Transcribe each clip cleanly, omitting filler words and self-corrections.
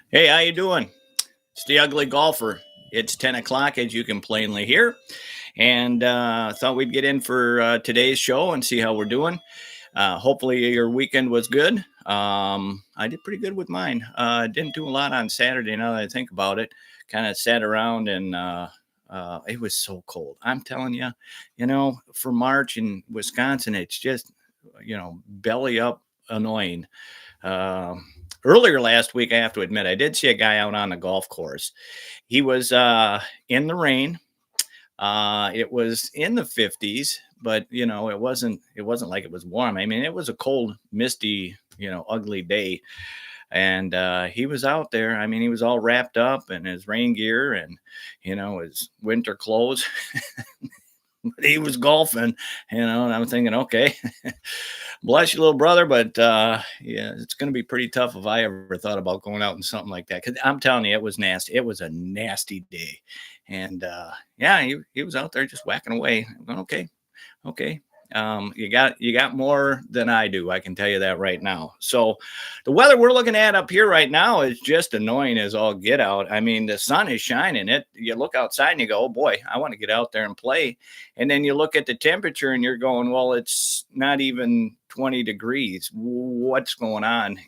Hey, how you doing? It's the Ugly Golfer. It's 10 o'clock, as you can plainly hear, and thought we'd get in for today's show and see how we're doing. Hopefully, your weekend was good. I did pretty good with mine. Didn't do a lot on Saturday. Now that I think about it, kind of sat around and it was so cold. I'm telling you, for March in Wisconsin, it's just belly up annoying. Uh, Earlier last week, I have to admit, I did see a guy out on the golf course. He was in the rain. It was in the 50s, but it wasn't like it was warm. I mean, it was a cold, misty, ugly day. And he was out there. I mean, he was all wrapped up in his rain gear and his winter clothes. He was golfing, and I'm thinking, okay, bless you, little brother, but yeah, it's going to be pretty tough if I ever thought about going out in something like that. Because I'm telling you, it was nasty. It was a nasty day, and yeah, he was out there just whacking away. I'm going, okay, okay. You got more than I do. I can tell you that right now. So, the weather we're looking at up here right now is just annoying as all get out. I mean, the sun is shining. It you look outside and you go, oh boy, I want to get out there and play. And then you look at the temperature and you're going, well, it's not even 20 degrees. What's going on?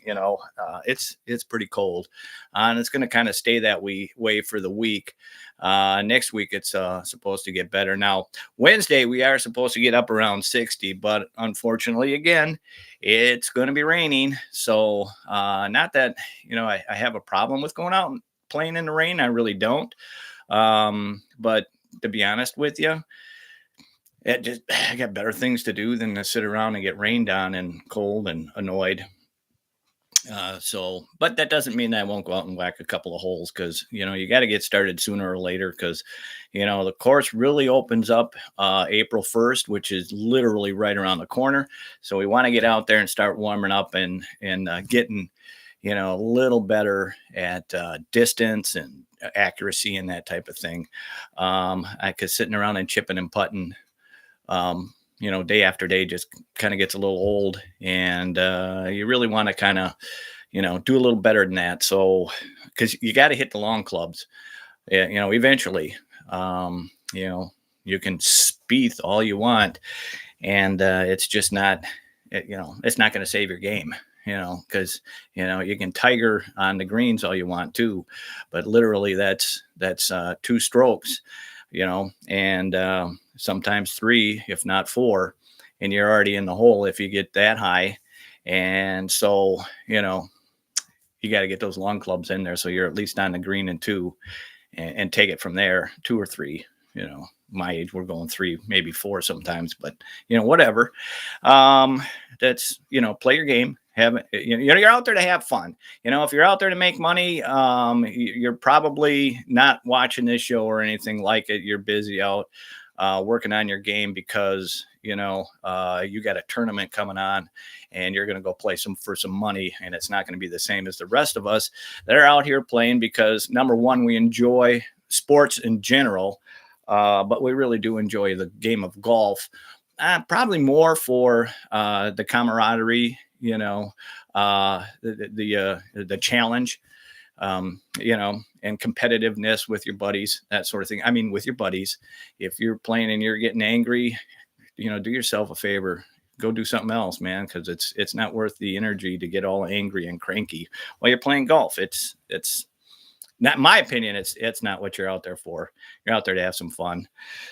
It's pretty cold, and it's going to kind of stay that way for the week. Next week it's supposed to get better. Now Wednesday we are supposed to get up around 60, but unfortunately again it's going to be raining. So not that I have a problem with going out and playing in the rain. I really don't. But to be honest with you, I got better things to do than to sit around and get rained on and cold and annoyed. But that doesn't mean that I won't go out and whack a couple of holes because you got to get started sooner or later because the course really opens up April 1st, which is literally right around the corner. So we want to get out there and start warming up and getting a little better at distance and accuracy and that type of thing. I could sitting around and chipping and putting. Day after day just kind of gets a little old, and you really want to kind of, do a little better than that. So, because you got to hit the long clubs, eventually. You can speed all you want, and it's just not, it's not going to save your game. Because you can tiger on the greens all you want to, but literally that's two strokes, and sometimes three, if not four, and you're already in the hole if you get that high. And so, you got to get those long clubs in there so you're at least on the green and two, and take it from there, two or three. My age, we're going three, maybe four sometimes, but whatever. That's play your game. You're out there to have fun. If you're out there to make money, you're probably not watching this show or anything like it. You're busy out working on your game because you got a tournament coming on and you're going to go play for some money, and it's not going to be the same as the rest of us that are out here playing because number one, we enjoy sports in general, but we really do enjoy the game of golf. Probably more for the camaraderie, the challenge, and competitiveness with your buddies, that sort of thing. I mean, with your buddies, if you're playing and you're getting angry, do yourself a favor, go do something else, man, because it's not worth the energy to get all angry and cranky while you're playing golf. It's not, in my opinion, it's not what you're out there for. You're out there to have some fun.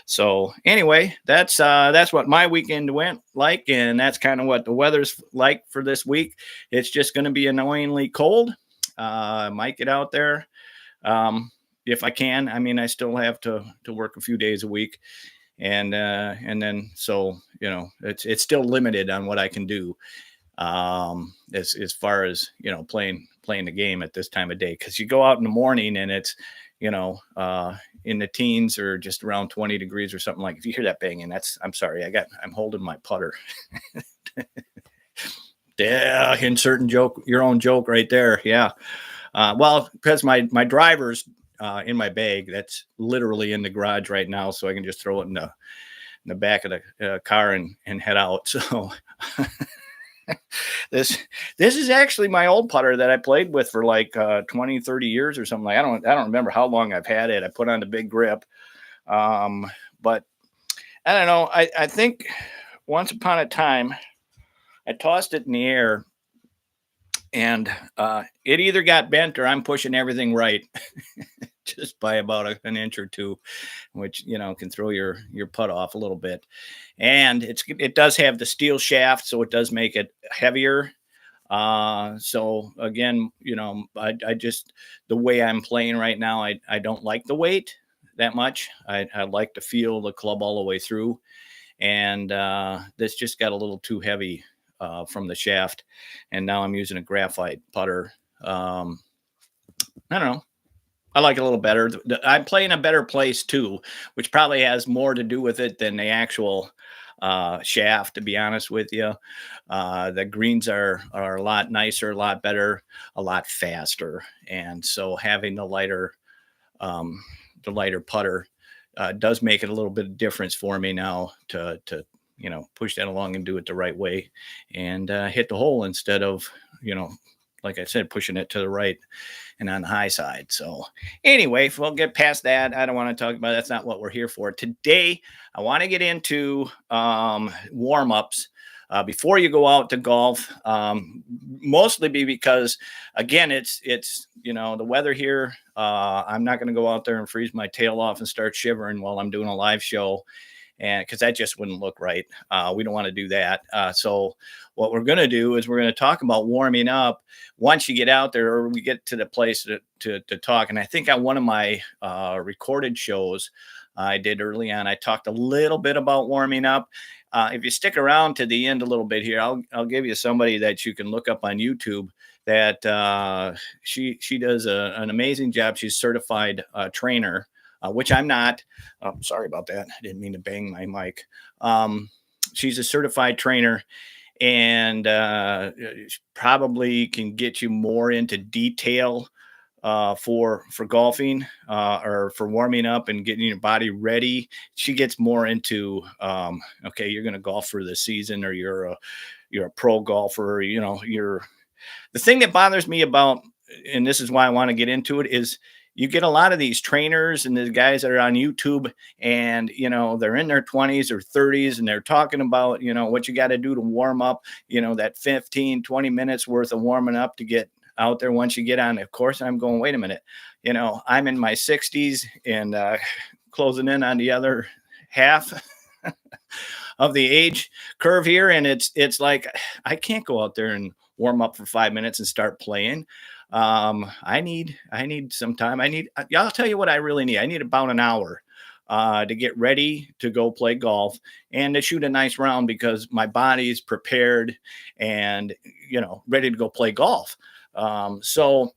So anyway, that's what my weekend went like, and that's kind of what the weather's like for this week. It's just going to be annoyingly cold. I might get out there if I can. I mean, I still have to work a few days a week, and then so it's still limited on what I can do as far as playing the game at this time of day, because you go out in the morning and it's in the teens or just around 20 degrees or something. Like, if you hear that banging, I'm sorry, I'm holding my putter. Yeah, insert your own joke right there. Yeah. Well, because my driver's in my bag, that's literally in the garage right now, so I can just throw it in the back of the car and head out. So this this is actually my old putter that I played with for like 20, 30 years or something. Like I don't remember how long I've had it. I put on the big grip. But I don't know. I think once upon a time I tossed it in the air and it either got bent or I'm pushing everything right just by about an inch or two, which can throw your putt off a little bit. And it does have the steel shaft, so it does make it heavier. So again, I just the way I'm playing right now, I don't like the weight that much. I like to feel the club all the way through, and this just got a little too heavy from the shaft, and now I'm using a graphite putter. I don't know. I like it a little better. I'm playing a better place too, which probably has more to do with it than the actual shaft. To be honest with you, the greens are a lot nicer, a lot better, a lot faster, and so having um, the lighter putter does make it a little bit of difference for me now to push that along and do it the right way and hit the hole instead of you know like I said, pushing it to the right and on the high side. So anyway, if we'll get past that. I don't want to talk about that's not what we're here for. Today, I want to get into warm-ups before you go out to golf. Mostly be because again, it's the weather here. I'm not going to go out there and freeze my tail off and start shivering while I'm doing a live show, and because that just wouldn't look right. We don't want to do that. So what we're going to do is we're going to talk about warming up once you get out there, or we get to the place to talk. And I think on one of my recorded shows I did early on, I talked a little bit about warming up. If you stick around to the end a little bit here, I'll give you somebody that you can look up on YouTube that she does an amazing job. She's a certified trainer, which I'm not. Sorry about that. I didn't mean to bang my mic. She's a certified trainer, and probably can get you more into detail for golfing or for warming up and getting your body ready. She gets more into okay, you're going to golf for the season, or you're a pro golfer. You're the thing that bothers me about, and this is why I want to get into it, is you get a lot of these trainers and the guys that are on YouTube, and they're in their 20s or 30s, and they're talking about what you got to do to warm up, that 15-20 minutes worth of warming up to get out there once you get on. Of course, I'm going, wait a minute, I'm in my 60s and closing in on the other half of the age curve here, and it's like I can't go out there and warm up for 5 minutes and start playing. I need some time. I'll tell you what I really need. I need about an hour to get ready to go play golf and to shoot a nice round, because my body's prepared and ready to go play golf. So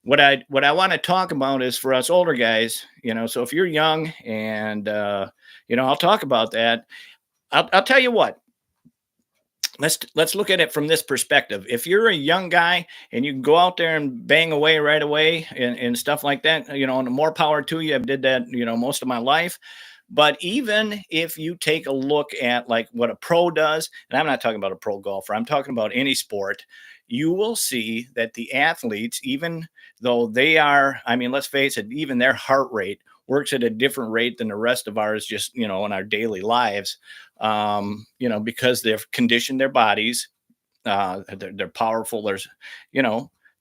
what I want to talk about is for us older guys. So if you're young and I'll talk about that. I'll tell you what. Let's look at it from this perspective. If you're a young guy and you can go out there and bang away right away and stuff like that, and the more power to you. I did that, most of my life. But even if you take a look at like what a pro does, and I'm not talking about a pro golfer, I'm talking about any sport, you will see that the athletes, even though they are, I mean, let's face it, even their heart rate works at a different rate than the rest of ours, just, in our daily lives, because they've conditioned their bodies. They're powerful.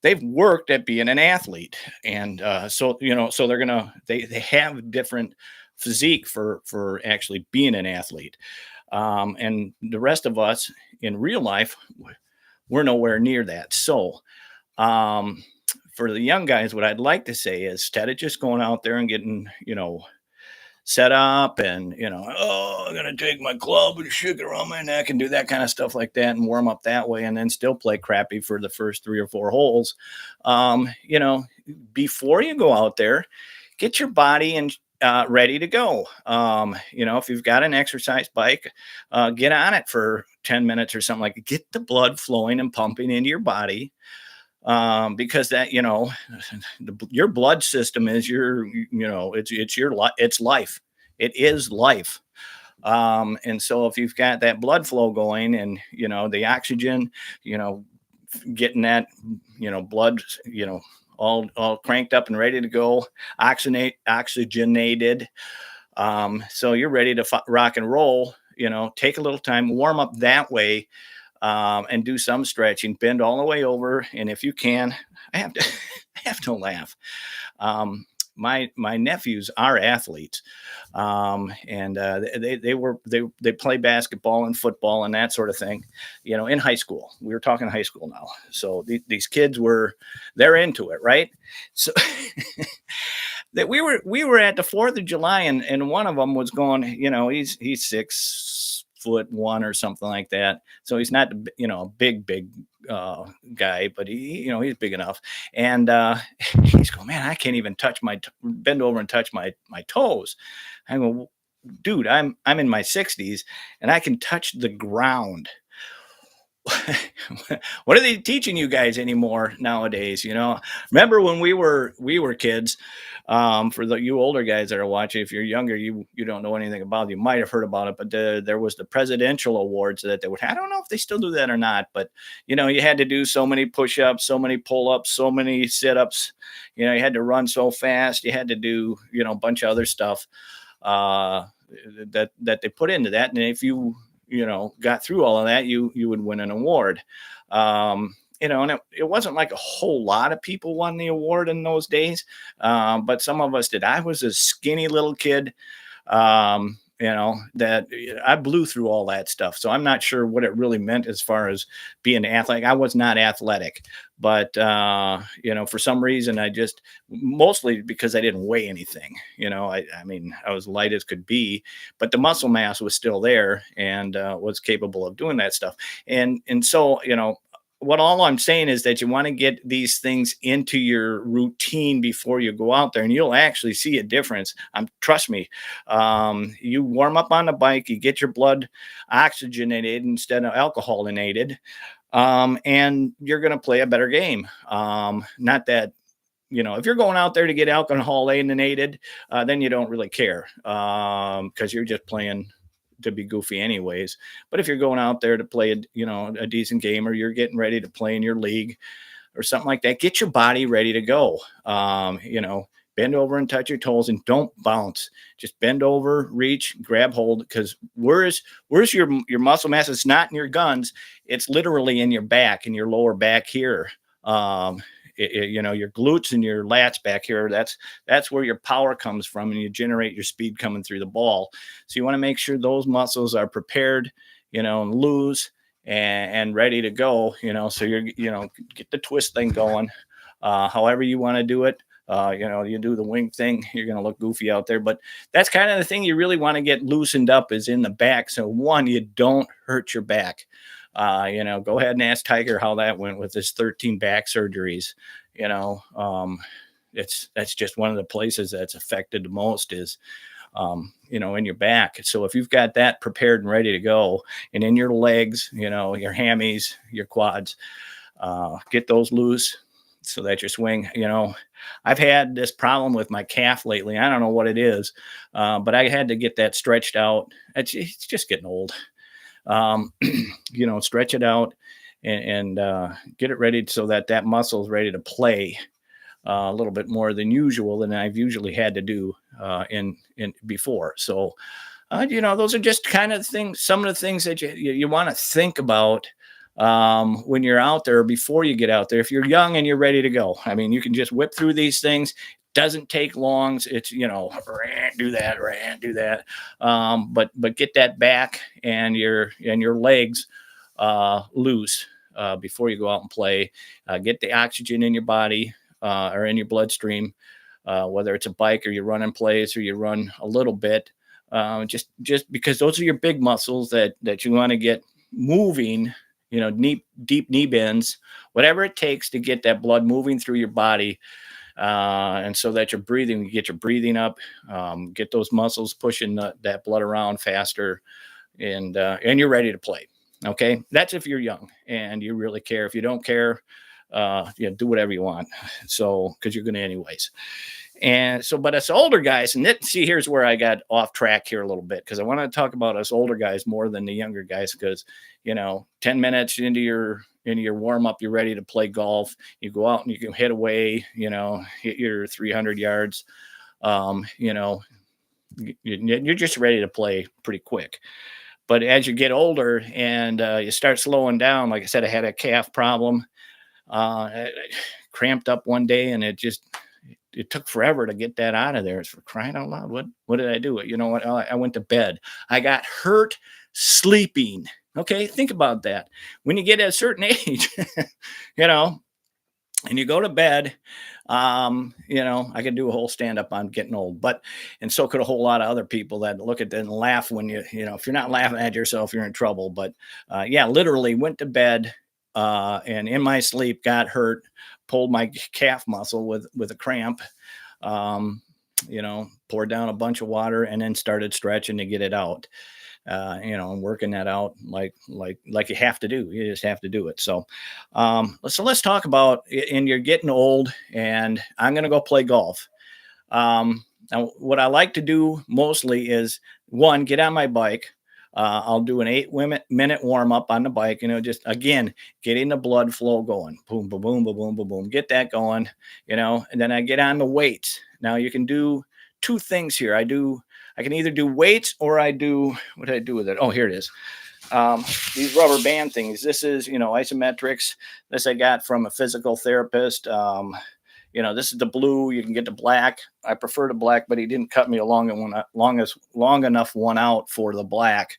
They've worked at being an athlete. And so they have different physique for actually being an athlete. And the rest of us in real life, we're nowhere near that. So, for the young guys, what I'd like to say is, instead of just going out there and getting, set up and, I'm going to take my club and shake it around my neck and do that kind of stuff like that and warm up that way and then still play crappy for the first 3 or 4 holes. Before you go out there, get your body and ready to go. If you've got an exercise bike, get on it for 10 minutes or something, like get the blood flowing and pumping into your body. Because that, your blood system is it's life. It is life. And so if you've got that blood flow going and, the oxygen, you know, getting that, blood, all cranked up and ready to go, oxygenated. So you're ready to rock and roll, take a little time, warm up that way, and do some stretching, bend all the way over. And if you can, I have to, I have to laugh. Um, my nephews are athletes, and they play basketball and football and that sort of thing, in high school. We were talking high school now, so these kids they're into it, right? So that we were at the 4th of July, and one of them was going, he's 6 foot one or something like that, so he's not a big guy, but he's big enough, and he's going, man, I can't even bend over and touch my toes. I go, dude, I'm in my 60s and I can touch the ground. What are they teaching you guys anymore nowadays? Remember when we were kids? For you older guys that are watching, if you're younger, you don't know anything about it. You might have heard about it, but there was the presidential awards that they would. I don't know if they still do that or not, but you had to do so many push-ups, so many pull-ups, so many sit-ups. You had to run so fast. You had to do a bunch of other stuff that they put into that, and if you got through all of that, you would win an award. And it wasn't like a whole lot of people won the award in those days, but some of us did. I was a skinny little kid, that I blew through all that stuff. So I'm not sure what it really meant as far as being athletic. I was not athletic, but for some reason, mostly because I didn't weigh anything. I mean, I was light as could be, but the muscle mass was still there and was capable of doing that stuff. And so, what all I'm saying is that you want to get these things into your routine before you go out there, and you'll actually see a difference. Trust me. You warm up on the bike, you get your blood oxygenated instead of alcoholinated, and you're going to play a better game. Not that, if you're going out there to get alcoholinated, then you don't really care, because you're just playing to be goofy anyways. But if you're going out there to play a decent game, or you're getting ready to play in your league or something like that, get your body ready to go. Bend over and touch your toes and don't bounce. Just bend over, reach, grab hold, because where's your muscle mass? It's not in your guns. It's literally in your back, in your lower back here. Your glutes and your lats back here, that's where your power comes from, and you generate your speed coming through the ball. So you want to make sure those muscles are prepared, and loose and ready to go, so get the twist thing going, however you want to do it. You do the wing thing, you're going to look goofy out there, but that's kind of the thing you really want to get loosened up is in the back. So one, you don't hurt your back. Go ahead and ask Tiger how that went with his 13 back surgeries. That's just one of the places that's affected the most is, in your back. So if you've got that prepared and ready to go, and in your legs, your hammies, your quads, get those loose so that your swing, I've had this problem with my calf lately. I don't know what it is, but I had to get that stretched out. It's just getting old. Stretch it out and get it ready so that muscle is ready to play a little bit more than usual than I've usually had to do in before. So, those are just kind of things, some of the things that you want to think about when you're out there before you get out there. If you're young and you're ready to go, I mean, you can just whip through these things. Doesn't take long. It's, do that. But get that back and your legs loose before you go out and play. Get the oxygen in your body or in your bloodstream, whether it's a bike or you run in place or you run a little bit. Just because those are your big muscles that you want to get moving. Deep knee bends, whatever it takes to get that blood moving through your body. And so that you get your breathing up, get those muscles pushing that blood around faster, and you're ready to play. Okay. That's if you're young and you really care. If you don't care, do whatever you want. So, because you're going to anyways. And so, but us older guys, and see, here's where I got off track here a little bit because I want to talk about us older guys more than the younger guys. Because 10 minutes into your warm up, you're ready to play golf. You go out and you can hit away, hit your 300 yards. You're just ready to play pretty quick. But as you get older and you start slowing down, like I said, I had a calf problem, I cramped up one day, and it took forever to get that out of there. It's for crying out loud. What did I do? You know what? I went to bed. I got hurt sleeping. Okay, think about that. When you get at a certain age, and you go to bed, I could do a whole stand up on getting old, and so could a whole lot of other people that look at that and laugh when if you're not laughing at yourself, you're in trouble. But yeah, literally went to bed and in my sleep got hurt, pulled my calf muscle with a cramp, poured down a bunch of water and then started stretching to get it out. And working that out like you have to do. You just have to do it. So let's talk about, and you're getting old, and I'm going to go play golf. Now, what I like to do mostly is, one, get on my bike. I'll do an 8-minute warm up on the bike, just again, getting the blood flow going. Boom, boom, boom, boom, boom, boom, boom. Get that going, and then I get on the weights. Now you can do two things here. I can either do weights or what did I do with it? Oh, here it is. These rubber band things. This is, isometrics. This I got from a physical therapist. This is the blue. You can get the black. I prefer the black, but he didn't cut me a long enough one out for the black.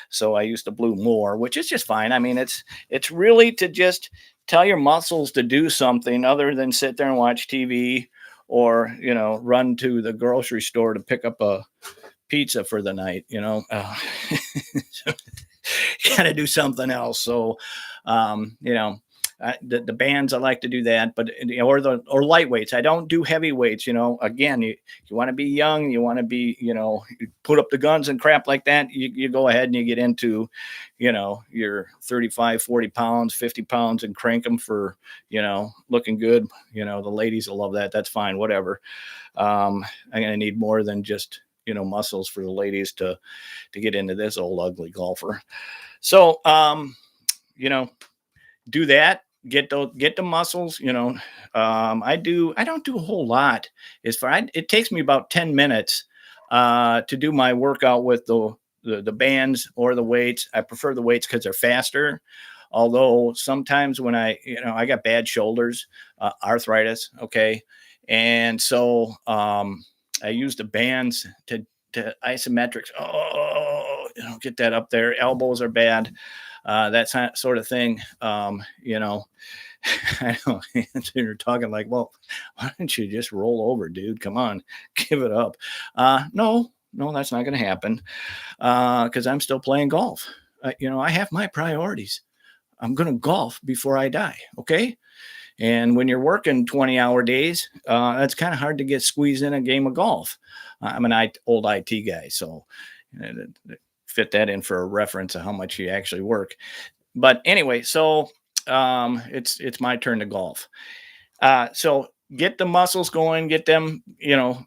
So I used the blue more, which is just fine. I mean, it's really to just tell your muscles to do something other than sit there and watch TV or, run to the grocery store to pick up a pizza for the night, got to do something else. So, the bands, I like to do that, but or lightweights. I don't do heavy weights. Again, you want to be young, you want to be, put up the guns and crap like that. You go ahead and you get into, your 35, 40 pounds, 50 pounds and crank them for, looking good. The ladies will love that. That's fine. Whatever. I'm going to need more than just, muscles for the ladies to get into this old ugly golfer. So, do that, get the muscles, I don't do a whole lot it takes me about 10 minutes to do my workout with the bands or the weights. I prefer the weights because they're faster. Although sometimes when I got bad shoulders, arthritis. Okay. And so, I use the bands to isometrics. Get that up there. Elbows are bad. That sort of thing. I know you're talking like, well, why don't you just roll over, dude? Come on, give it up. No, that's not going to happen. Cause I'm still playing golf. I have my priorities. I'm going to golf before I die. Okay. And when you're working 20-hour days, that's kind of hard to get squeezed in a game of golf. I'm an old IT guy, so fit that in for a reference of how much you actually work. But anyway, so it's my turn to golf. So get the muscles going, get them,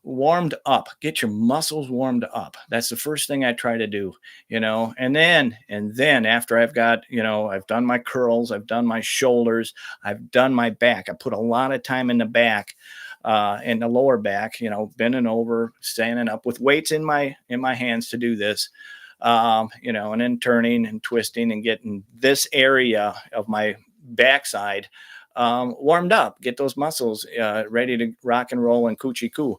warmed up, get your muscles warmed up. That's the first thing I try to do, and then after I've got, I've done my curls, I've done my shoulders, I've done my back. I put a lot of time in the back, in the lower back, bending over, standing up with weights in my hands to do this. And then turning and twisting and getting this area of my backside warmed up, get those muscles ready to rock and roll and coochie coo.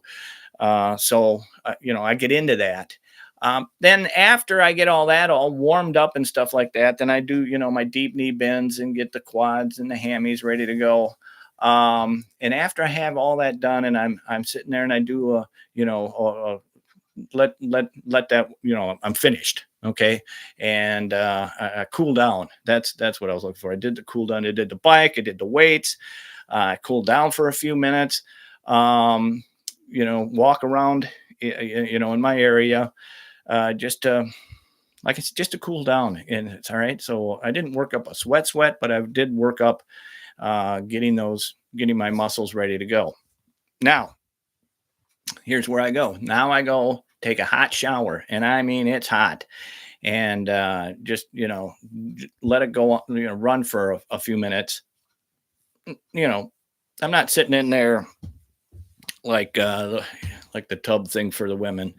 So I get into that. Then after I get all that all warmed up and stuff like that, then I do, my deep knee bends and get the quads and the hammies ready to go. And after I have all that done and I'm sitting there and I do let that, I'm finished. Okay. And I cool down. That's what I was looking for. I did the cool down. I did the bike. I did the weights. I cooled down for a few minutes. Walk around, in my area, just to cool down, and it's all right. So I didn't work up a sweat, but I did work up getting my muscles ready to go. Now, here's where I go. Now I go take a hot shower, and I mean it's hot, and just let it go, run for a few minutes. You know, I'm not sitting in there like like the tub thing for the women.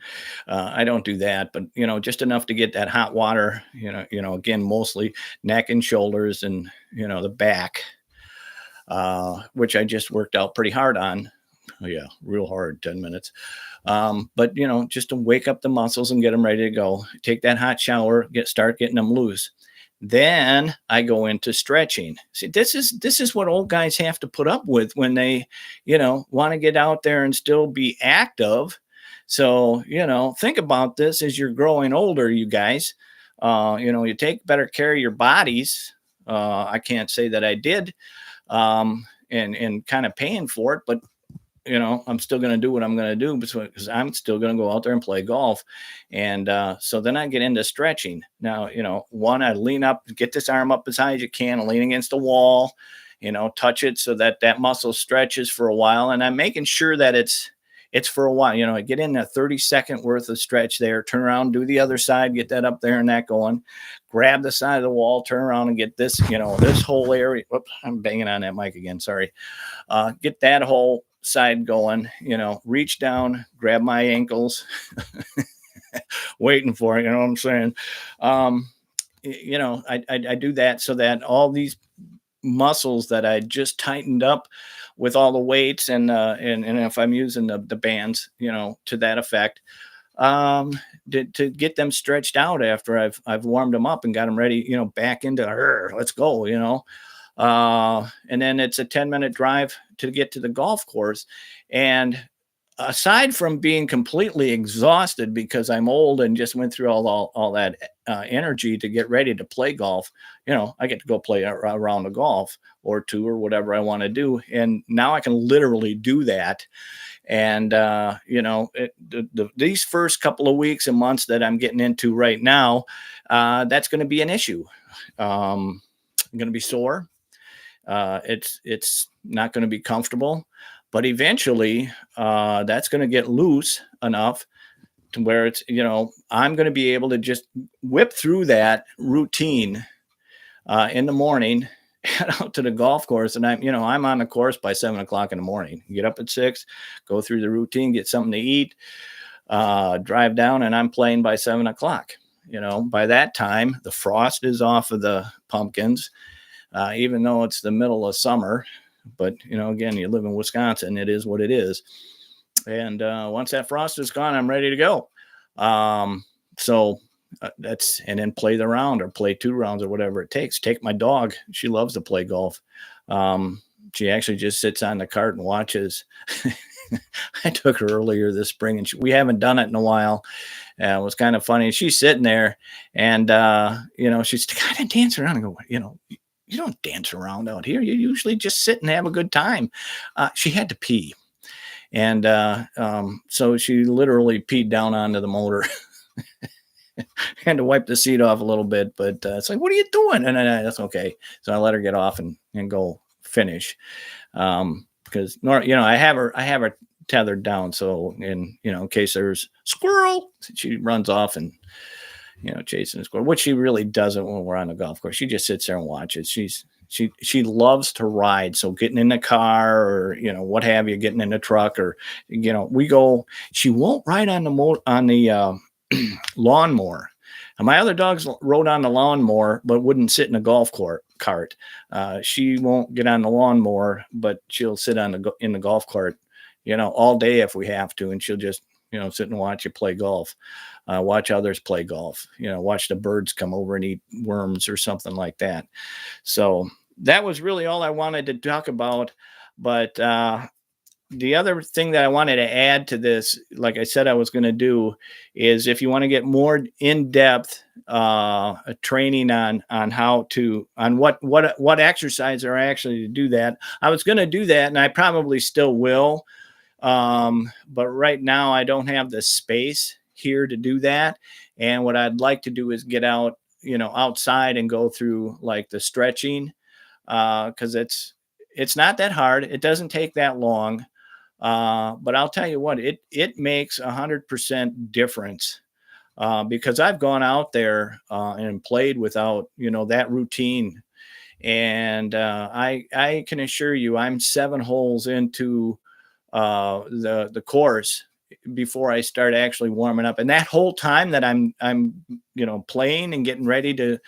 I don't do that, but just enough to get that hot water. Again, mostly neck and shoulders, and the back, which I just worked out pretty hard on. Oh, yeah, real hard, 10 minutes. But just to wake up the muscles and get them ready to go. Take that hot shower, start getting them loose. Then I go into stretching. See, this is what old guys have to put up with when they, want to get out there and still be active. So, think about this as you're growing older, you guys. You take better care of your bodies. I can't say that I did, and kind of paying for it, but I'm still going to do what I'm going to do because I'm still going to go out there and play golf. And so then I get into stretching. Now, one, I lean up, get this arm up as high as you can, lean against the wall, touch it so that that muscle stretches for a while. And I'm making sure that it's for a while. I get in a 30-second worth of stretch there, turn around, do the other side, get that up there and that going, grab the side of the wall, turn around and get this, this whole area. Whoops, I'm banging on that mic again. Sorry. Get that whole side going, reach down, grab my ankles, waiting for it. You know what I'm saying? I do that so that all these muscles that I just tightened up with all the weights and if I'm using the bands, to that effect, to get them stretched out after I've warmed them up and got them ready, back into let's go, and then it's a 10-minute drive to get to the golf course. And aside from being completely exhausted because I'm old and just went through all that energy to get ready to play golf, I get to go play around the golf or two or whatever I want to do. And now I can literally do that. And, these first couple of weeks and months that I'm getting into right now, that's going to be an issue. I'm going to be sore. It's not going to be comfortable, but eventually that's going to get loose enough to where it's, I'm going to be able to just whip through that routine in the morning, head out to the golf course. And I'm on the course by 7:00 in the morning, get up at 6, go through the routine, get something to eat, drive down, and I'm playing by 7:00. By that time, the frost is off of the pumpkins. Even though it's the middle of summer, but again, you live in Wisconsin, it is what it is. And once that frost is gone, I'm ready to go. So and then play the round or play 2 rounds or whatever it takes. Take my dog. She loves to play golf. She actually just sits on the cart and watches. I took her earlier this spring and we haven't done it in a while. It was kind of funny. She's sitting there and, she's kind of dancing around and go, you don't dance around out here. You usually just sit and have a good time. She had to pee. And so she literally peed down onto the motor. Had to wipe the seat off a little bit, but it's like, what are you doing? And that's okay. So I let her get off and go finish. Because I have her tethered down. So in case there's squirrel, she runs off and chasing a squirrel, which she really doesn't when we're on the golf course. She just sits there and watches. She loves to ride. So getting in the car or, what have you, getting in the truck or, we go, she won't ride on the lawnmower. And my other dogs rode on the lawnmower, but wouldn't sit in a golf cart. She won't get on the lawnmower, but she'll sit in the golf cart, all day if we have to. And she'll just, sit and watch you play golf, watch others play golf, watch the birds come over and eat worms or something like that. So that was really all I wanted to talk about. But the other thing that I wanted to add to this, like I said, I was going to do is if you want to get more in-depth training on what exercise are actually to do that. I was going to do that and I probably still will. But right now I don't have the space here to do that. And what I'd like to do is get out, outside and go through like the stretching, cause it's not that hard. It doesn't take that long. But I'll tell you what, it makes 100% difference, because I've gone out there and played without, that routine. And I can assure you, I'm 7 holes into the course before I start actually warming up. And that whole time that I'm playing and getting ready to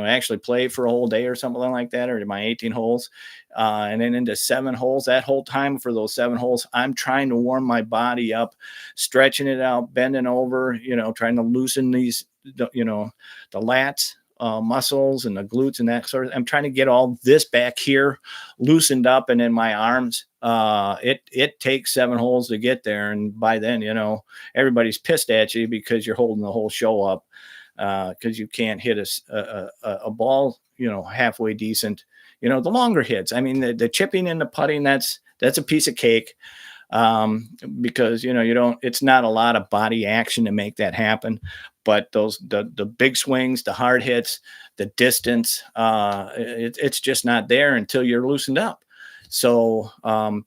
actually play for a whole day or something like that, or my 18 holes, and then into 7 holes, that whole time for those 7 holes I'm trying to warm my body up, stretching it out, bending over, trying to loosen these, the lats, muscles, and the glutes and that sort of. I'm trying to get all this back here loosened up, and in my arms. It takes 7 holes to get there, and by then, everybody's pissed at you because you're holding the whole show up, because you can't hit a ball, halfway decent. The longer hits. I mean, the chipping and the putting, that's a piece of cake, because you don't. It's not a lot of body action to make that happen. But the big swings, the hard hits, the distance, it's just not there until you're loosened up. So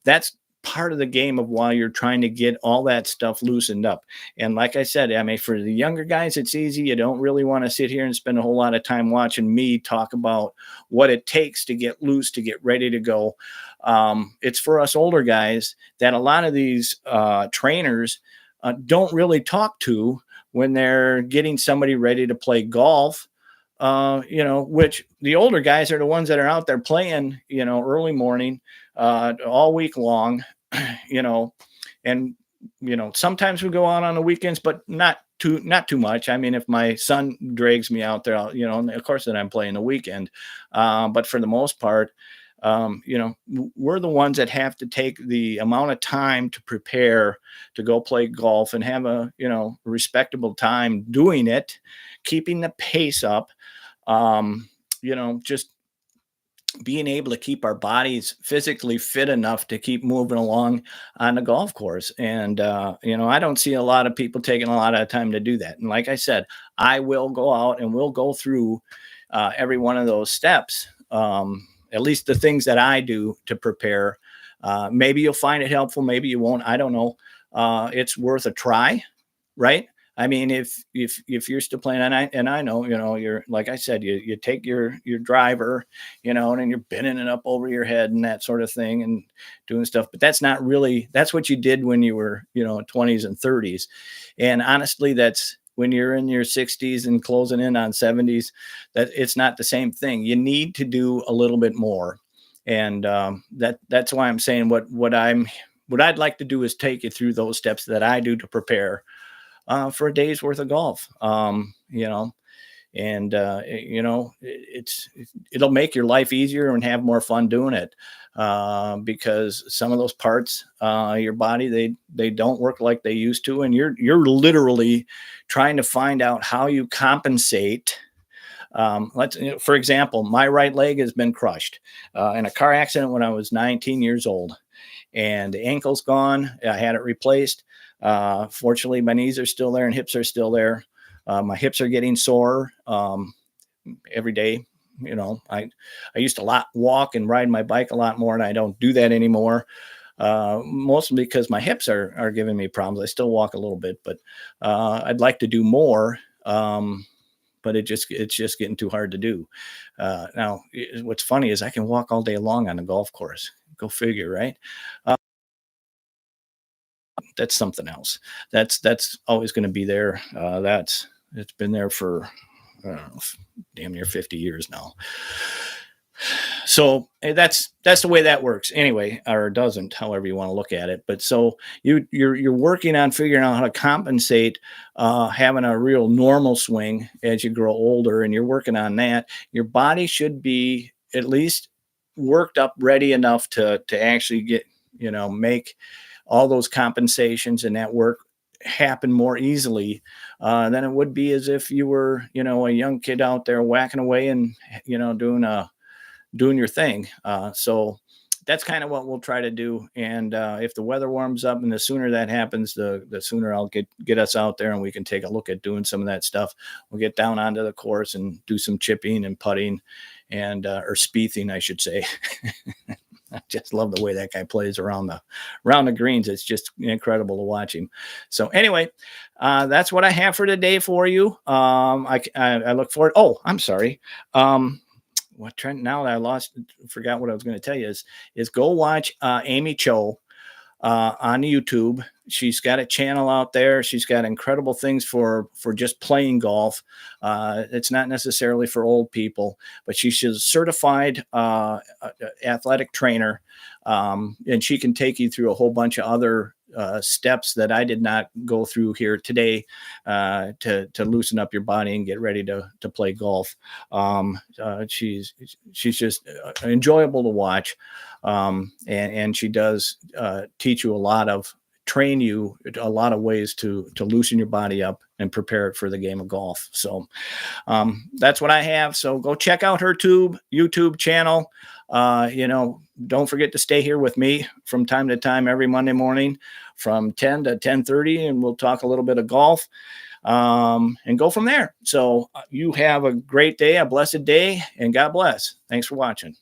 that's part of the game of while you're trying to get all that stuff loosened up. And like I said, I mean, for the younger guys, it's easy. You don't really want to sit here and spend a whole lot of time watching me talk about what it takes to get loose, to get ready to go. It's for us older guys that a lot of these trainers don't really talk to when they're getting somebody ready to play golf. Which the older guys are the ones that are out there playing, early morning, all week long, you know, and, sometimes we go out on the weekends, but not too much. I mean, if my son drags me out there, and of course then I'm playing the weekend. But for the most part, we're the ones that have to take the amount of time to prepare to go play golf and have a, respectable time doing it, keeping the pace up, just being able to keep our bodies physically fit enough to keep moving along on the golf course. And, I don't see a lot of people taking a lot of time to do that. And like I said, I will go out and we'll go through every one of those steps, at least the things that I do to prepare. Maybe you'll find it helpful. Maybe you won't. I don't know. It's worth a try, right? I mean, if you're still playing, and I know, you're, like I said, you take your driver, and then you're bending it up over your head and that sort of thing and doing stuff. But that's not really, that's what you did when you were, 20s and 30s. And honestly, that's when you're in your 60s and closing in on 70s, that it's not the same thing. You need to do a little bit more. And that's why I'm saying what I'd like to do is take you through those steps that I do to prepare for a day's worth of golf. And it'll make your life easier and have more fun doing it, because some of those parts, your body, they don't work like they used to, and you're literally trying to find out how you compensate. For example, my right leg has been crushed in a car accident when I was 19 years old, and the ankle's gone. I had it replaced. Fortunately, my knees are still there and hips are still there. My hips are getting sore every day. I used to walk and ride my bike a lot more, and I don't do that anymore. Mostly because my hips are giving me problems. I still walk a little bit, but I'd like to do more. But it's just getting too hard to do. Now, what's funny is I can walk all day long on a golf course. Go figure, right? That's something else. That's always going to be there. It's been there for, I don't know, damn near 50 years now. So that's the way that works anyway, or doesn't, however you want to look at it. But so you're working on figuring out how to compensate, having a real normal swing as you grow older, and you're working on that. Your body should be at least worked up, ready enough to actually get, make all those compensations and that work happen more easily than it would be as if you were, a young kid out there whacking away and, doing your thing. So that's kind of what we'll try to do. And if the weather warms up, and the sooner that happens, the sooner I'll get us out there and we can take a look at doing some of that stuff. We'll get down onto the course and do some chipping and putting or Spiething, I should say. I just love the way that guy plays around the greens. It's just incredible to watch him. So anyway, that's what I have for today for you. I look forward. Oh, I'm sorry. What Trent? Now that I forgot what I was going to tell you is go watch Amy Cho on YouTube. She's got a channel out there. She's got incredible things for just playing golf. It's not necessarily for old people, but she's a certified athletic trainer, and she can take you through a whole bunch of other steps that I did not go through here today to loosen up your body and get ready to play golf. She's just enjoyable to watch, and she does teach you train you a lot of ways to loosen your body up and prepare it for the game of golf. So that's what I have. So go check out her YouTube channel. Don't forget to stay here with me from time to time every Monday morning from 10 to 10:30, and we'll talk a little bit of golf and go from there. So you have a great day, a blessed day, and God bless. Thanks for watching.